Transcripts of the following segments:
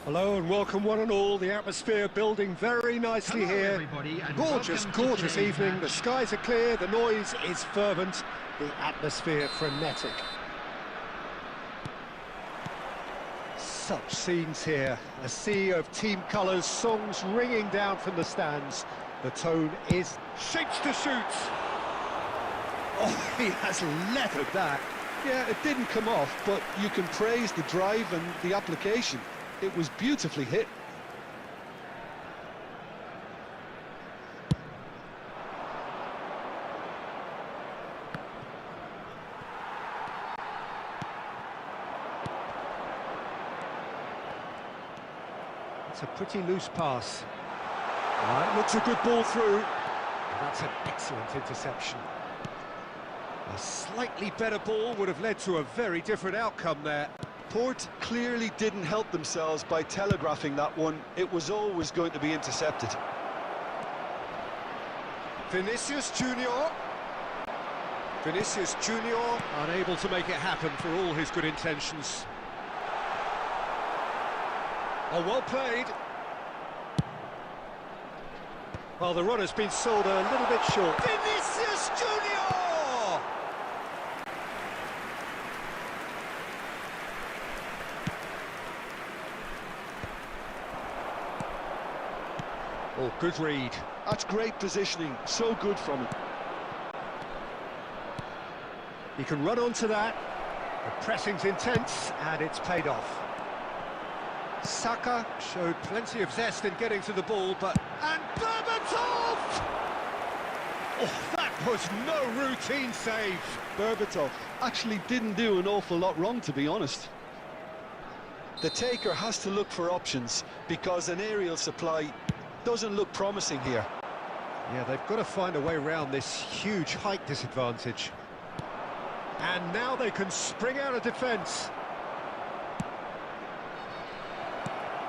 Hello and welcome one and all. The atmosphere building very nicely here. Everybody, and Gorgeous evening. match. The skies are clear, the noise is fervent, the atmosphere frenetic. Such scenes here. A sea of team colours, songs ringing down from the stands. The tone is shapes to shoot. Oh, he has leathered that. Yeah, it didn't come off, but you can praise the drive and the application. It was beautifully hit. It's a pretty loose pass. It looks a good ball through. That's an excellent interception. A slightly better ball would have led to a very different outcome there. Port clearly didn't help themselves by telegraphing that one. It was always going to be intercepted. Vinicius Junior. Vinicius Junior unable to make it happen for all his good intentions. Oh, well played. Well, the run has been sold a little bit short. Vinicius Junior! Oh, good read. That's great positioning, so good from him. He can run onto that. The pressing's intense, and it's paid off. Saka showed plenty of zest in getting to the ball, but... And Berbatov! Oh, that was no routine save. Berbatov actually didn't do an awful lot wrong, to be honest. The taker has to look for options, because an aerial supply doesn't look promising here. Yeah, they've got to find a way around this huge height disadvantage. And now they can spring out of defence.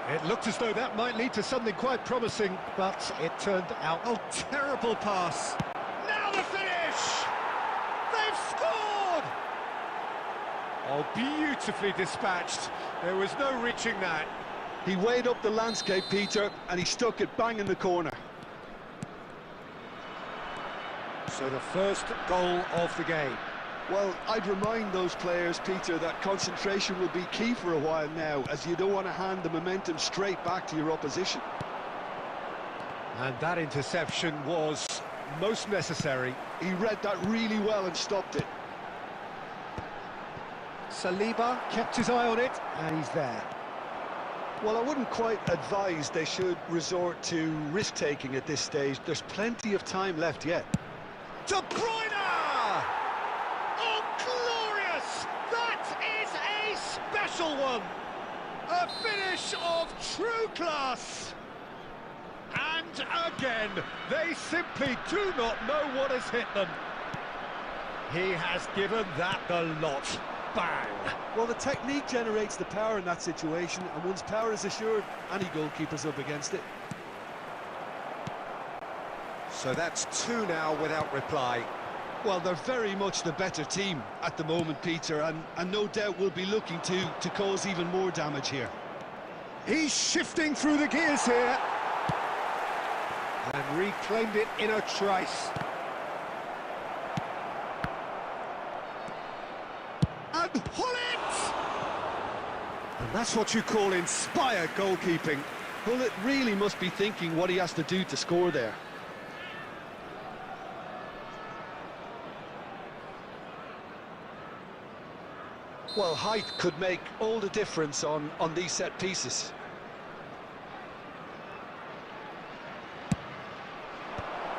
It looked as though that might lead to something quite promising, but it turned out... Oh, terrible pass! Now the finish! They've scored! Oh, beautifully dispatched. There was no reaching that. He weighed up the landscape, Peter, and he stuck it bang in the corner. So the first goal of the game. Well, I'd remind those players, Peter, that concentration will be key for a while now, as you don't want to hand the momentum straight back to your opposition. And that interception was most necessary. He read that really well and stopped it. Saliba kept his eye on it, and he's there. Well, I wouldn't quite advise they should resort to risk-taking at this stage. There's plenty of time left yet. De Bruyne! Oh, glorious! That is a special one! A finish of true class! And again, they simply do not know what has hit them. He has given that the lot. Bang! Well, the technique generates the power in that situation, and once power is assured, any goalkeeper's up against it. So that's two now without reply. Well, they're very much the better team at the moment, Peter, and no doubt will be looking to cause even more damage here. He's shifting through the gears here. And reclaimed it in a trice. And pull it! And that's what you call inspired goalkeeping. Hullet really must be thinking what he has to do to score there. Well, height could make all the difference on these set pieces.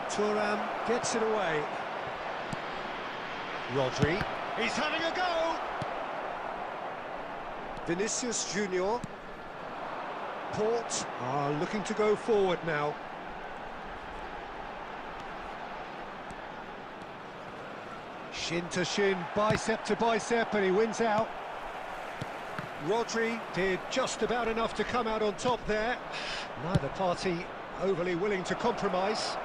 Thuram gets it away. Rodri, he's having a go! Vinicius Junior. Port are looking to go forward now. Shin to shin, bicep to bicep, and he wins out. Rodri did just about enough to come out on top there. Neither party overly willing to compromise.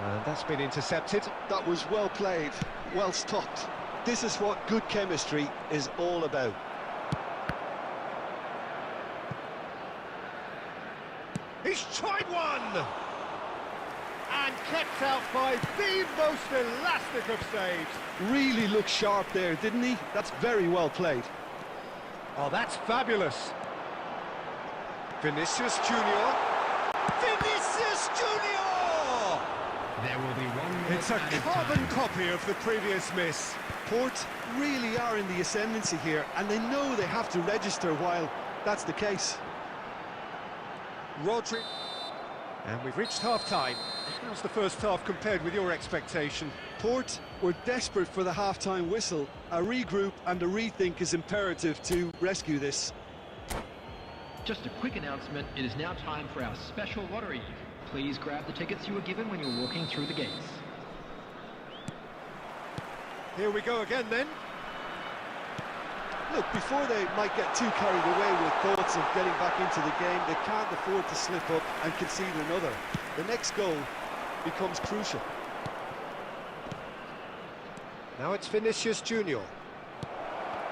And that's been intercepted. That was well played, well stopped. This is what good chemistry is all about. And kept out by the most elastic of saves. Really looked sharp there, didn't he? That's very well played. Oh, that's fabulous. Vinicius Junior. Vinicius Junior! There will be one. It's a carbon copy of the previous miss. Port really are in the ascendancy here, and they know they have to register while that's the case. Rodri. And we've reached half-time. How's the first half compared with your expectation? Port were desperate for the half-time whistle. A regroup and a rethink is imperative to rescue this. Just a quick announcement, it is now time for our special lottery. Please grab the tickets you were given when you were walking through the gates. Here we go again then. Look, before they might get too carried away with thoughts of getting back into the game, they can't afford to slip up and concede another. The next goal becomes crucial. Now it's Vinicius Junior.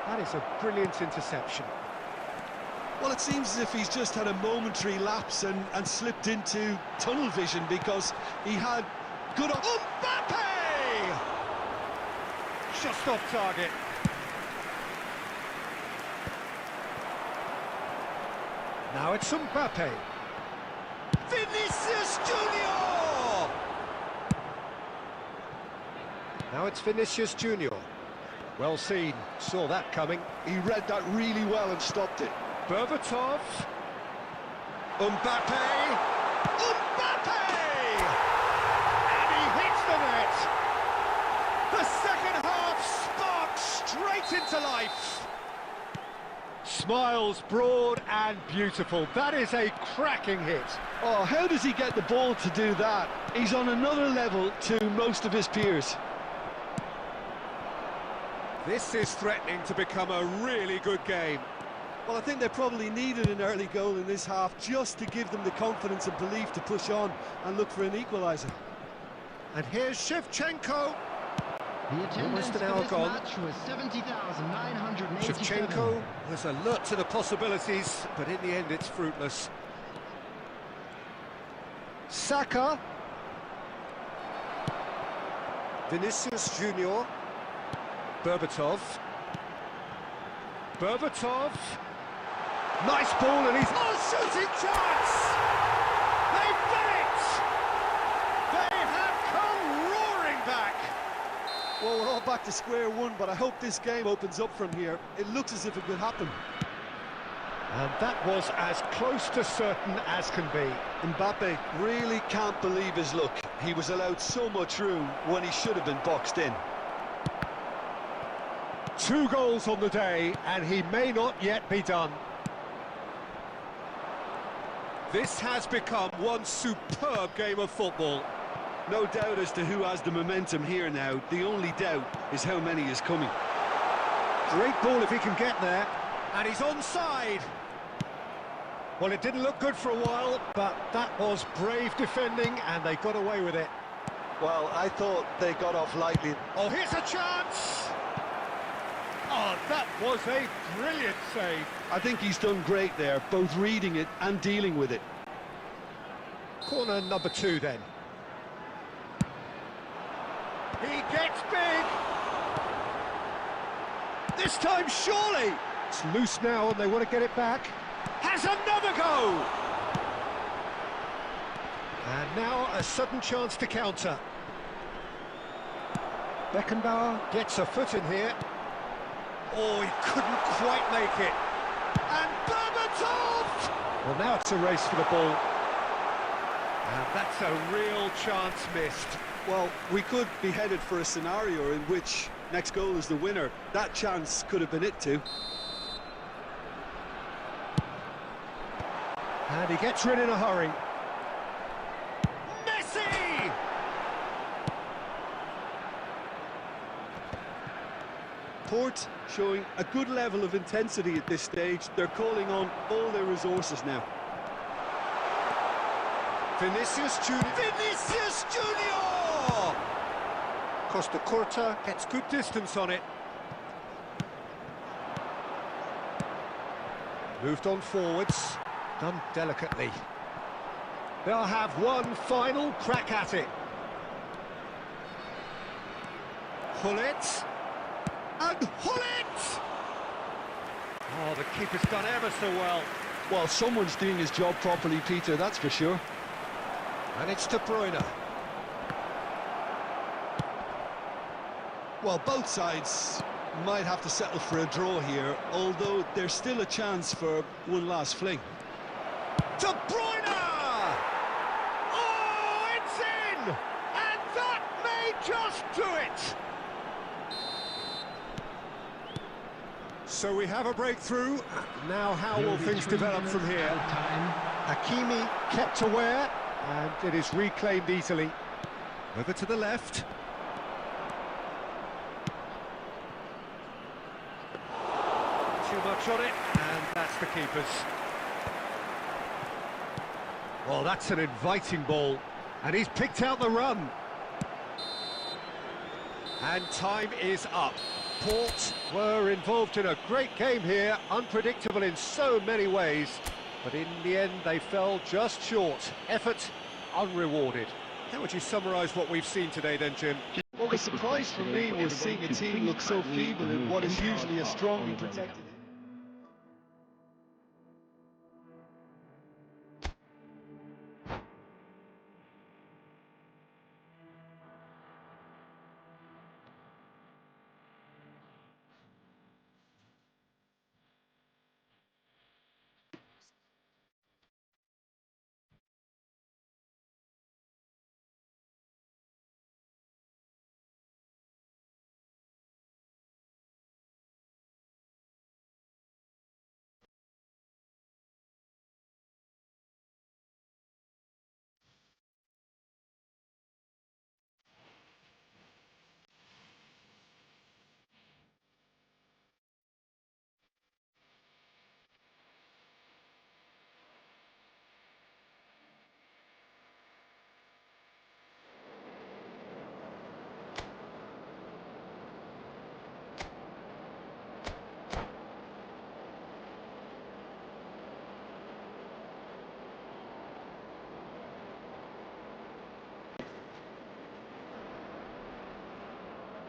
That is a brilliant interception. Well, it seems as if he's just had a momentary lapse and slipped into tunnel vision, because he had good... Mbappe! Just off target. Now it's Mbappe. Vinicius Junior! Now it's Vinicius Junior. Well seen, saw that coming. He read that really well and stopped it. Berbatov. Mbappe. Mbappe! And he hits the net. The second half sparks straight into life. Smiles broad and beautiful. That is a cracking hit. Oh, how does he get the ball to do that? He's on another level to most of his peers. This is threatening to become a really good game. Well, I think they probably needed an early goal in this half just to give them the confidence and belief to push on and look for an equaliser. And here's Shevchenko. The attendance Almost an for hour this gone. match was 70,987. Shevchenko was alert to the possibilities, but in the end it's fruitless. Saka. Vinicius Junior. Berbatov. Berbatov. Nice ball, and he's... Oh, shooting chance! They've done it! They have come roaring back! Well, we're all back to square one, but I hope this game opens up from here. It looks as if it could happen. And that was as close to certain as can be. Mbappe really can't believe his luck. He was allowed so much room when he should have been boxed in. 2 goals on the day, and he may not yet be done. This has become one superb game of football. No doubt as to who has the momentum here now. The only doubt is how many is coming. Great ball if he can get there. And he's onside. Well, it didn't look good for a while, but that was brave defending, and they got away with it. Well, I thought they got off lightly. Oh, here's a chance! Oh, that was a brilliant save. I think he's done great there, both reading it and dealing with it. Corner number 2 then. He gets big! This time, surely! It's loose now and they want to get it back. Has another go! And now a sudden chance to counter. Beckenbauer gets a foot in here. Oh, he couldn't quite make it. And Berbatov! Well, now it's a race for the ball. And that's a real chance missed. Well, we could be headed for a scenario in which next goal is the winner. That chance could have been it too. And he gets rid in a hurry. Messi! Port showing a good level of intensity at this stage. They're calling on all their resources now. Vinicius Junior. Vinicius Junior! Costa Curta gets good distance on it. Moved on forwards. Done delicately. They'll have one final crack at it. Hullet. And Hullet! Oh, the keeper's done ever so well. Well, someone's doing his job properly, Peter, that's for sure. And it's De Bruyne. Well, both sides might have to settle for a draw here, although there's still a chance for one last fling. De Bruyne! Oh, it's in! And that may just do it! So we have a breakthrough. Now how will things develop from here? Hakimi kept aware, and it is reclaimed easily. Over to the left. Too much on it, and that's the keeper's. Well, that's an inviting ball, and he's picked out the run. And time is up. Port were involved in a great game here, unpredictable in so many ways, but in the end they fell just short. Effort unrewarded. How would you summarise what we've seen today then, Jim? Well, the surprise for me was seeing a team look so feeble in what is usually a strongly protected...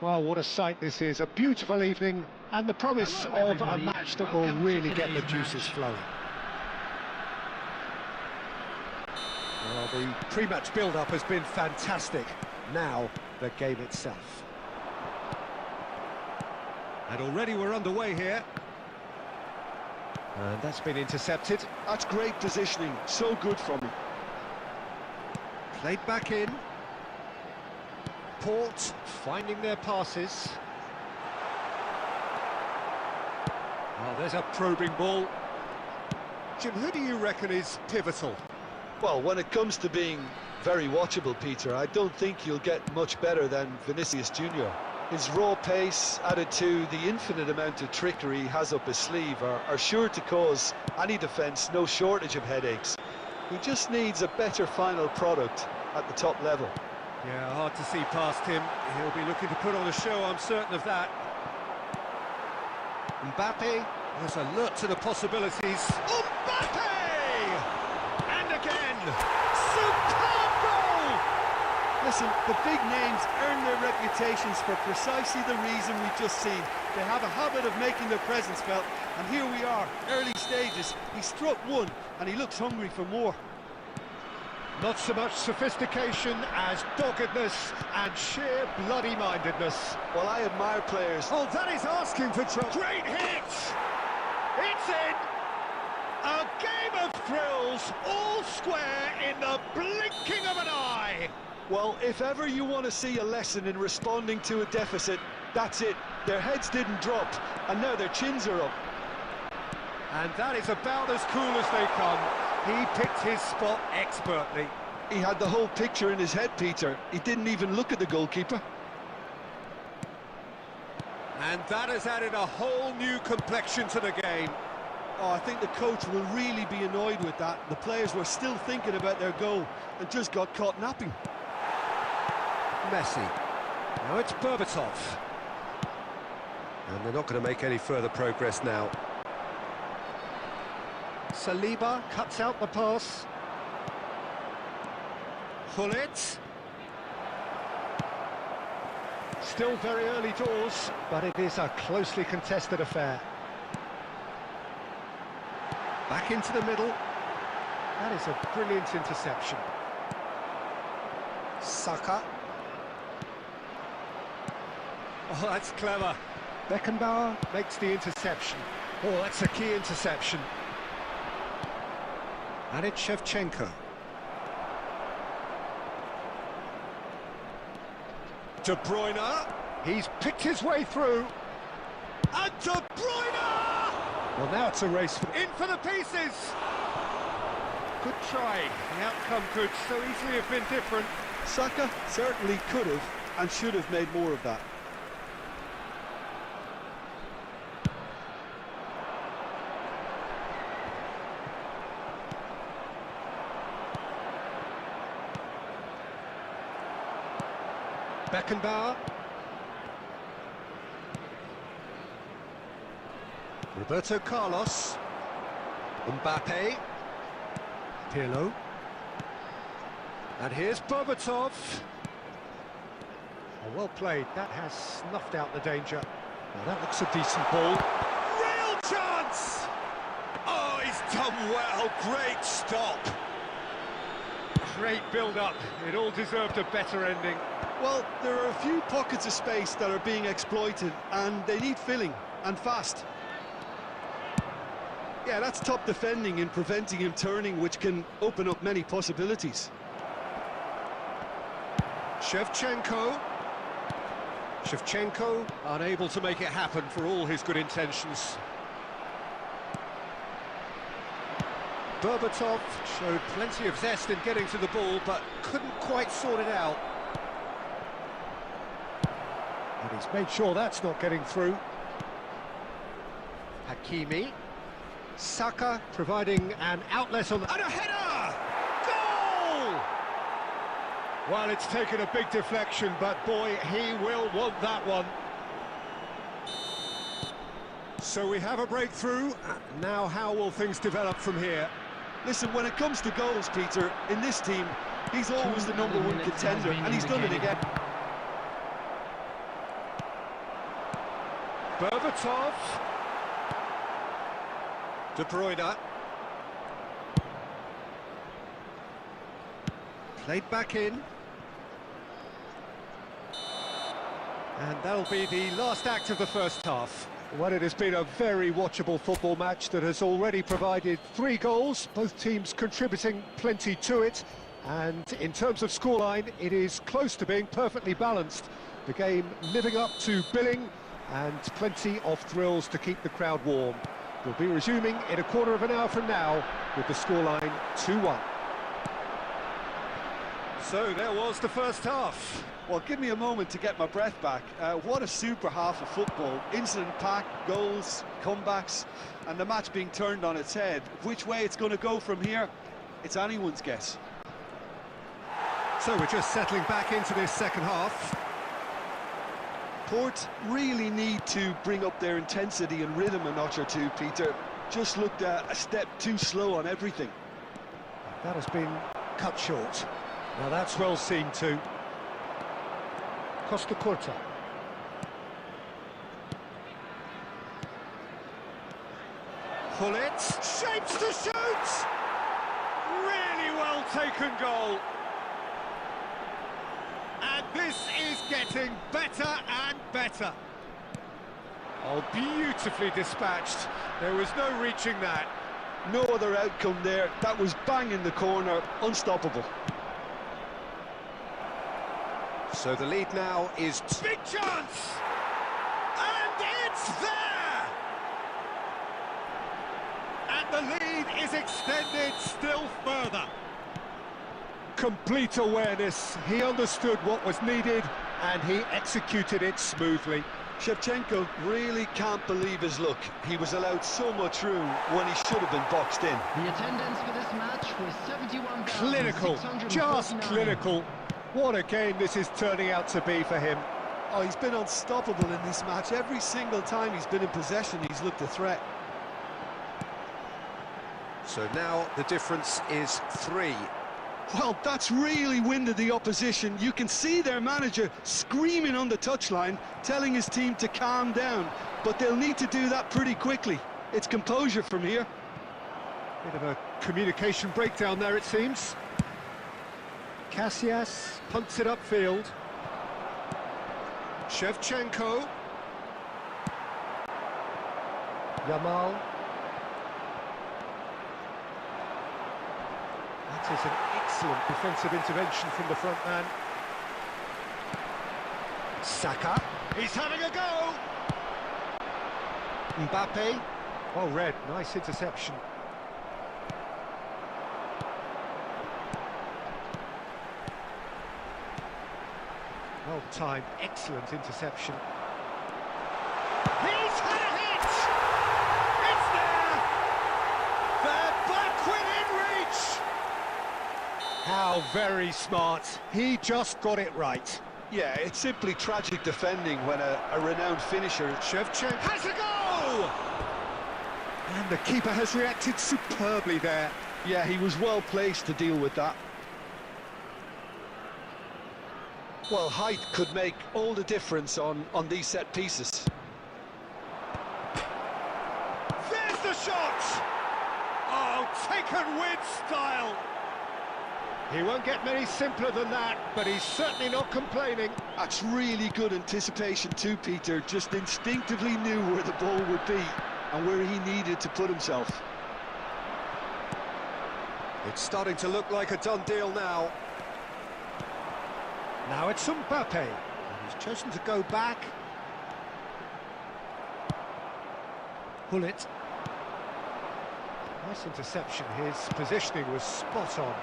Well, what a sight this is. A beautiful evening and the promise of a match that will really get the juices flowing. Well, the pre-match build-up has been fantastic. Now, the game itself. And already we're underway here. And that's been intercepted. That's great positioning, so good from him. Played back in. Port finding their passes. Oh, there's a probing ball. Jim, who do you reckon is pivotal? Well, when it comes to being very watchable, Peter, I don't think you'll get much better than Vinicius Junior. His raw pace, added to the infinite amount of trickery he has up his sleeve, are sure to cause any defence no shortage of headaches. He just needs a better final product at the top level. Yeah, hard to see past him. He'll be looking to put on a show, I'm certain of that. Mbappe was alert to the possibilities. Mbappe! And again, superb goal! Listen, the big names earn their reputations for precisely the reason we've just seen. They have a habit of making their presence felt, and here we are, early stages. He struck one, and he looks hungry for more. Not so much sophistication as doggedness and sheer bloody-mindedness. Well, I admire players. Oh, that is asking for trouble. Great hit! It's in! A game of thrills, all square in the blinking of an eye. Well, if ever you want to see a lesson in responding to a deficit, that's it. Their heads didn't drop, and now their chins are up. And that is about as cool as they come. He picked his spot expertly. He had the whole picture in his head, Peter. He didn't even look at the goalkeeper. And that has added a whole new complexion to the game. Oh, I think the coach will really be annoyed with that. The players were still thinking about their goal and just got caught napping. Messi. Now it's Berbatov. And they're not going to make any further progress now. Saliba cuts out the pass. Pull it. Still very early doors, but it is a closely contested affair. Back into the middle. That is a brilliant interception. Saka. Oh, that's clever. Beckenbauer makes the interception. Oh, that's a key interception. And it's Shevchenko. De Bruyne. He's picked his way through. And De Bruyne! Well, now it's a race in for the pieces. Good try. The outcome could so easily have been different. Saka certainly could have and should have made more of that. Beckenbauer. Roberto Carlos. Mbappe. Pirlo. And here's Berbatov. Oh, well played. That has snuffed out the danger. Now that looks a decent ball. Real chance! Oh, he's done well. Great stop. Great build-up. It all deserved a better ending. Well, there are a few pockets of space that are being exploited, and they need filling, and fast. Yeah, that's top defending and preventing him turning, which can open up many possibilities. Shevchenko. Shevchenko unable to make it happen for all his good intentions. Berbatov showed plenty of zest in getting to the ball, but couldn't quite sort it out. And he's made sure that's not getting through. Hakimi. Saka providing an outlet on... And a header! Goal! Well, it's taken a big deflection, but boy, he will want that one. So we have a breakthrough. Now how will things develop from here? Listen, when it comes to goals, Peter, in this team, he's always the #1 contender, and he's done it again. Berbatov. De Bruyne. Played back in. And that'll be the last act of the first half. Well, it has been a very watchable football match that has already provided 3 goals, both teams contributing plenty to it. And in terms of scoreline, it is close to being perfectly balanced. The game living up to billing and plenty of thrills to keep the crowd warm. We'll be resuming in a quarter of an hour from now with the scoreline 2-1. So there was the first half. Well, give me a moment to get my breath back. What a super half of football. Incident-packed, goals, comebacks, and the match being turned on its head. Which way it's going to go from here, it's anyone's guess. So we're just settling back into this second half. Port really need to bring up their intensity and rhythm a notch or two, Peter. Just looked a step too slow on everything. That has been cut short. Now that's well seen too. Costa Curta. Pull it. Shapes to shoot! Really well taken goal. And this is getting better and better. Oh, beautifully dispatched. There was no reaching that. No other outcome there. That was bang in the corner, unstoppable. So the lead now is... Big chance! And it's there! And the lead is extended still further. Complete awareness. He understood what was needed and he executed it smoothly. Shevchenko really can't believe his luck. He was allowed so much room when he should have been boxed in. The attendance for this match was 71,649. Clinical, just clinical. What a game this is turning out to be for him. Oh, he's been unstoppable in this match. Every single time he's been in possession, he's looked a threat. So now the difference is 3. Well, that's really winded the opposition. You can see their manager screaming on the touchline, telling his team to calm down. But they'll need to do that pretty quickly. It's composure from here. Bit of a communication breakdown there, it seems. Casillas punts it upfield. Shevchenko. Yamal. That is an excellent defensive intervention from the front man. Saka. He's having a go. Mbappe. Oh, red. Nice interception. Well timed, excellent interception. He's had a hit! It's there! They're back within reach! How very smart. He just got it right. Yeah, it's simply tragic defending when a renowned finisher... Shevchenko has a go! And the keeper has reacted superbly there. Yeah, he was well placed to deal with that. Well, height could make all the difference on these set pieces. There's the shot! Oh, taken with style! He won't get many simpler than that, but he's certainly not complaining. That's really good anticipation too, Peter. Just instinctively knew where the ball would be and where he needed to put himself. It's starting to look like a done deal now. Now it's Mbappe, and he's chosen to go back. Pull it. Nice interception, his positioning was spot on.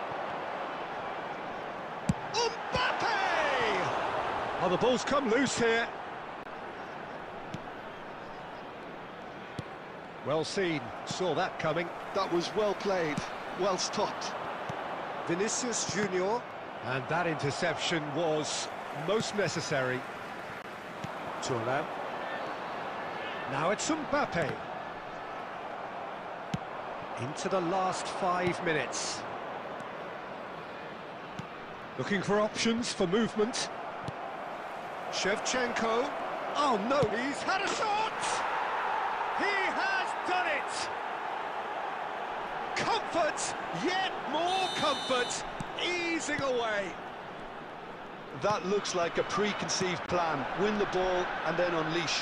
Mbappe! Oh, the ball's come loose here. Well seen, saw that coming. That was well played, well stopped. Vinicius Junior. And that interception was most necessary. Thuram. Now it's Mbappe. Into the last 5 minutes. Looking for options for movement. Shevchenko. Oh no, he's had a shot! He has done it! Comfort, yet more comfort. Easing away. That looks like a preconceived plan. Win the ball and then unleash.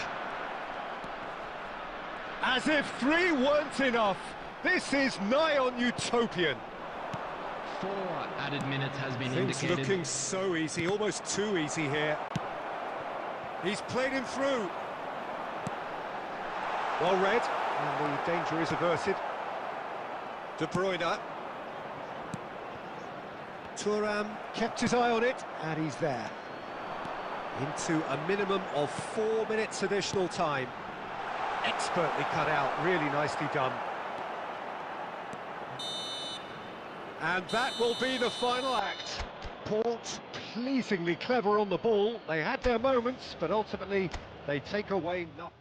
As if 3 weren't enough. This is nigh on utopian. 4 added minutes has been Things indicated. looking so easy, almost too easy here. He's played him through. Well read, and the danger is averted. De Bruyne. Thuram kept his eye on it, and he's there. Into a minimum of 4 minutes additional time. Expertly cut out, really nicely done. And that will be the final act. Port pleasingly clever on the ball. They had their moments, but ultimately they take away nothing.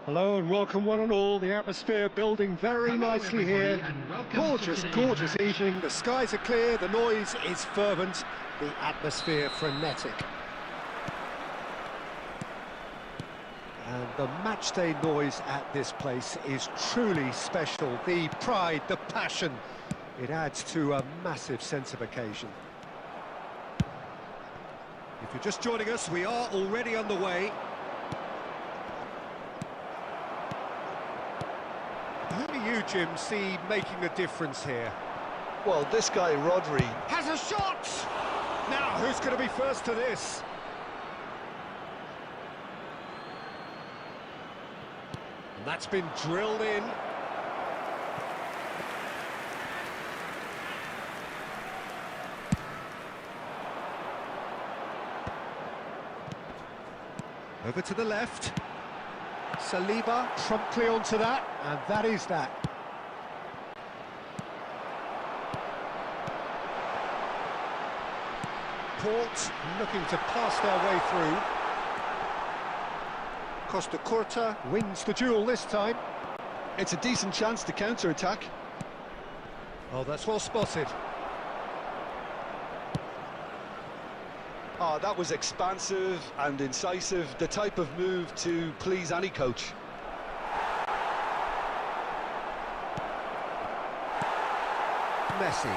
Hello and welcome one and all. The atmosphere building very nicely here. Gorgeous, gorgeous evening. The skies are clear, the noise is fervent, the atmosphere frenetic. And the matchday noise at this place is truly special. The pride, the passion, it adds to a massive sense of occasion. If you're just joining us, we are already underway. Who do you, Jim, see making a difference here? Well, this guy, Rodri, Has a shot! Now, who's going to be first to this? And that's been drilled in. Over to the left. Saliba promptly onto that, and that is that. Port looking to pass their way through. Costa Curta wins the duel this time. it's a decent chance to counter-attack. Oh, that's well spotted. Oh, that was expansive and incisive, the type of move to please any coach. Messi.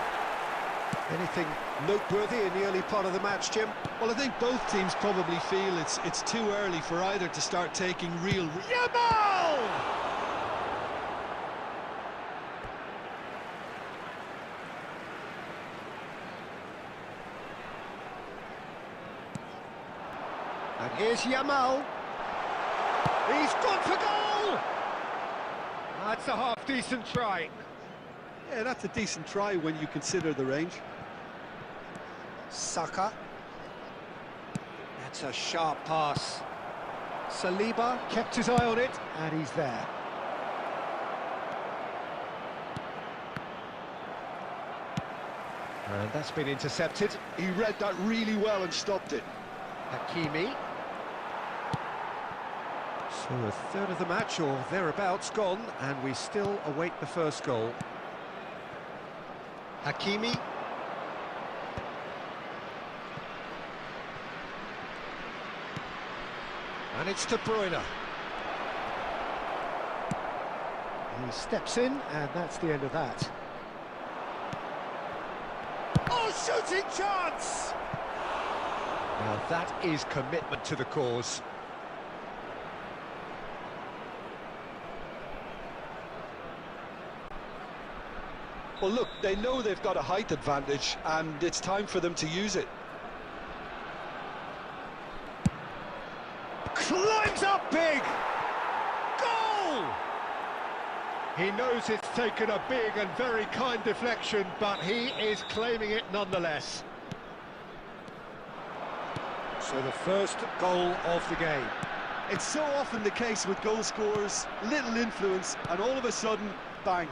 Anything noteworthy in the early part of the match, Jim? Well, I think both teams probably feel it's too early for either to start taking real... Yamal! And here's Yamal. He's gone for goal! That's a half-decent try. Yeah, that's a decent try when you consider the range. Saka. That's a sharp pass. Saliba kept his eye on it, and he's there. And that's been intercepted. He read that really well and stopped it. Hakimi. So a third of the match, or thereabouts, gone, and we still await the first goal. Hakimi. And it's De Bruyne. He steps in, and that's the end of that. Oh, shooting chance! Now that is commitment to the cause. Well, look, they know they've got a height advantage, and it's time for them to use it. Climbs up big! Goal! He knows it's taken a big and very kind deflection, but he is claiming it nonetheless. So the first goal of the game. It's so often the case with goal scorers, little influence, and all of a sudden, bang.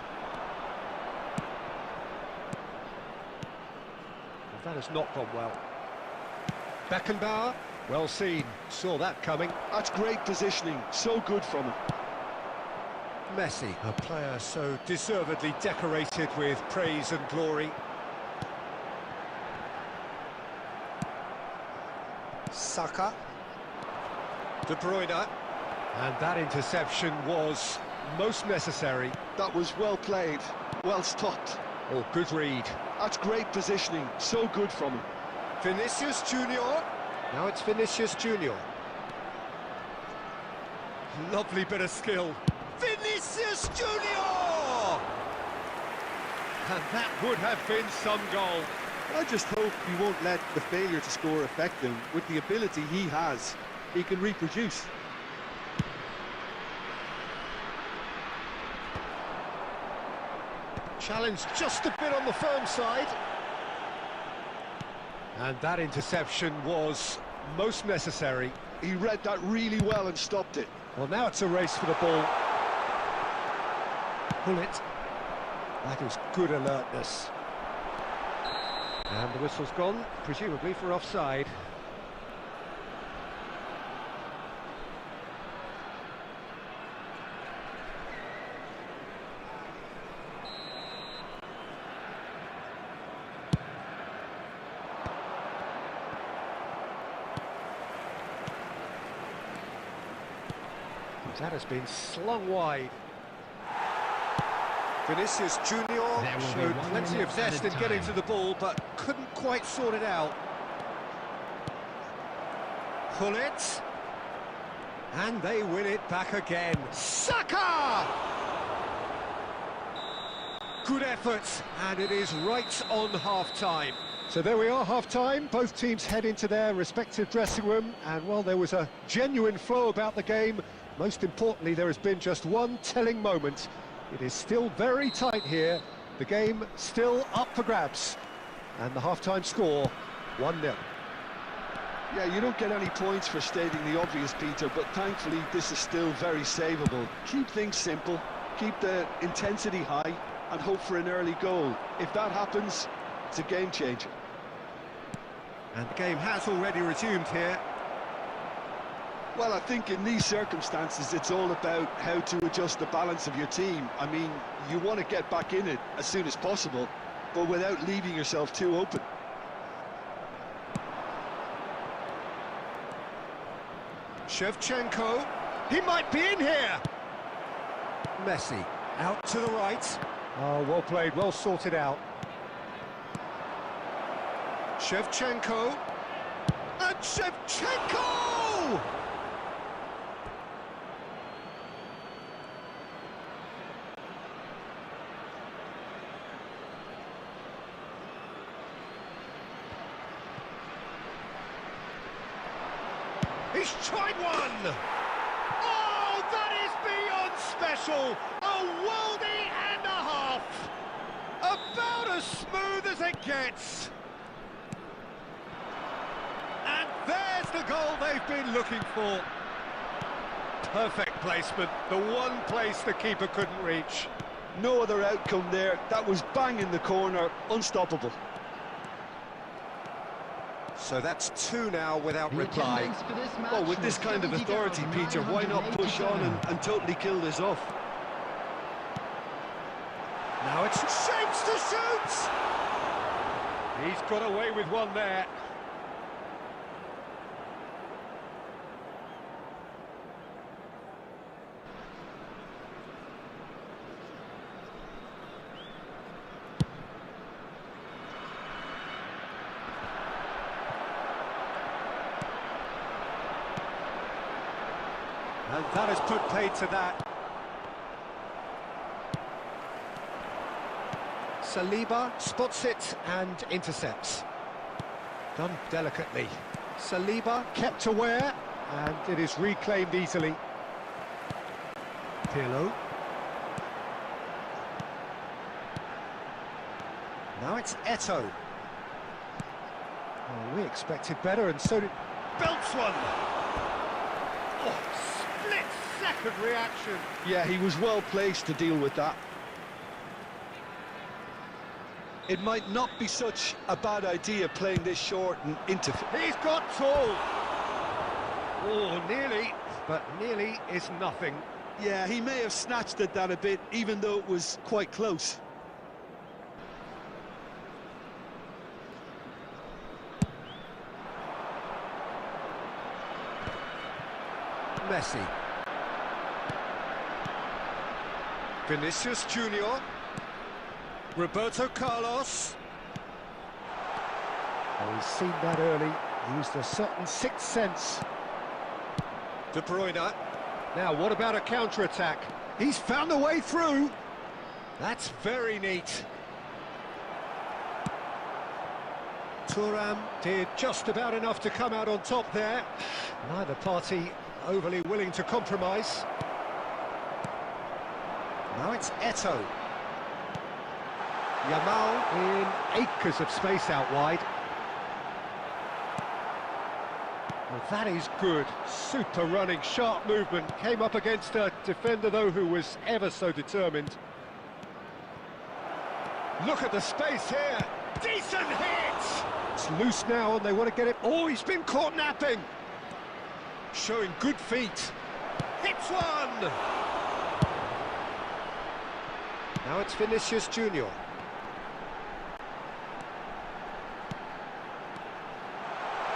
That has not gone well. Beckenbauer, well seen, saw that coming. That's great positioning, so good from him. Messi, a player so deservedly decorated with praise and glory. Saka. De Bruyne. And that interception was most necessary. That was well played, well stopped. Oh, good read. That's great positioning, so good from him. Vinicius Junior. Now it's Vinicius Junior. Lovely bit of skill. Vinicius Junior! And that would have been some goal. I just hope he won't let the failure to score affect him. With the ability he has, he can reproduce. Challenge just a bit on the firm side. And that interception was most necessary. He read that really well and stopped it. Well, now it's a race for the ball. Pull it. That is good alertness. And the whistle's gone, presumably for offside. That has been slung wide. Vinicius Junior showed plenty of zest in getting to the ball, but couldn't quite sort it out. Pull it. And they win it back again. Saka! Good effort, and it is right on half-time. So there we are, half-time. Both teams head into their respective dressing room, and while there was a genuine flow about the game, most importantly, there has been just one telling moment. It is still very tight here. The game still up for grabs. And the half-time score, 1-0. Yeah, you don't get any points for stating the obvious, Peter, but thankfully this is still very savable. Keep things simple, keep the intensity high, and hope for an early goal. If that happens, it's a game changer. And the game has already resumed here. Well, I think in these circumstances it's all about how to adjust the balance of your team. I mean, you want to get back in it as soon as possible, but without leaving yourself too open. Shevchenko, he might be in here. Messi, out to the right. Oh, well played, well sorted out. Shevchenko, and Shevchenko! He's tried one! Oh, that is beyond special! A worldie and a half! About as smooth as it gets! And there's the goal they've been looking for. Perfect placement, the one place the keeper couldn't reach. No other outcome there. That was bang in the corner, unstoppable. So that's two now without The reply. attendance for this match Well, with this was kind of authority, Peter, why not push on and totally kill this off? Now it's shapes to shoot! He's got away with one there. And that has put paid to that. Saliba spots it and intercepts. Done delicately. Saliba kept aware, and it is reclaimed easily. Pirlo. Now it's Eto'o. Oh, we expected better, and so did... Belts one! Oh, split-second reaction. Yeah, he was well placed to deal with that. It might not be such a bad idea playing this short and into... He's got tall. Oh, nearly, but nearly is nothing. Yeah, he may have snatched at that a bit, even though it was quite close. Messi. Vinicius Junior. Roberto Carlos. Oh, he's seen that early, used a certain sixth sense. De Bruyne. Now, what about a counter-attack? He's found a way through. That's very neat. Thuram did just about enough to come out on top there. Neither party overly willing to compromise. Now it's Eto'o. Yamal in acres of space out wide. Well, that is good. Super running, sharp movement. Came up against a defender, though, who was ever so determined. Look at the space here. Decent hit! It's loose now, and they want to get it... Oh, he's been caught napping! Showing good feet. Hits one! Now it's Vinicius Junior.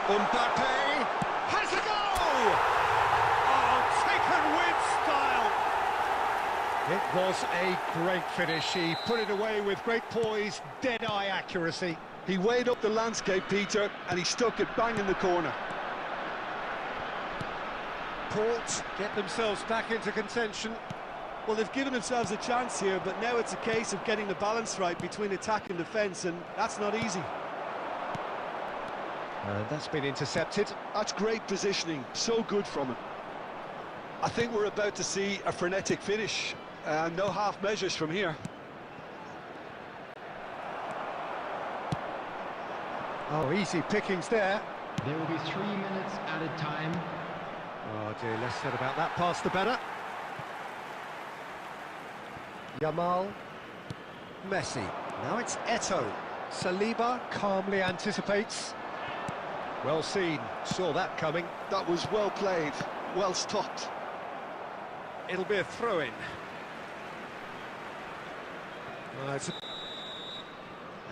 Mbappe has a goal! Oh, taken with style! It was a great finish. He put it away with great poise, dead-eye accuracy. He weighed up the landscape, Peter, and he stuck it bang in the corner. Port get themselves back into contention. Well, they've given themselves a chance here, but now it's a case of getting the balance right between attack and defence, and that's not easy. And that's been intercepted. That's great positioning, so good from him. I think we're about to see a frenetic finish, and no half measures from here. Oh, easy pickings there. There will be 3 minutes added time. Oh dear, less said about that pass the better. Yamal, Messi, now it's Eto'o. Saliba calmly anticipates. Well seen, saw that coming. That was well played, well stopped. It'll be a throw-in.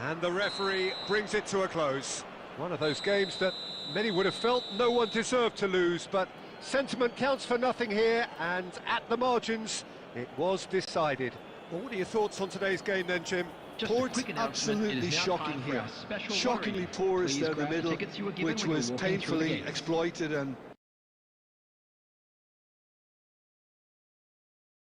And the referee brings it to a close. One of those games that many would have felt no one deserved to lose, but sentiment counts for nothing here, and at the margins, it was decided. Well, what are your thoughts on today's game then, Jim? Just a Port quick announcement, it absolutely is now shocking time for here. our special Shockingly lottery. poor is Please down the grab the middle, tickets you were given which when you was were walking through the painfully gates. exploited and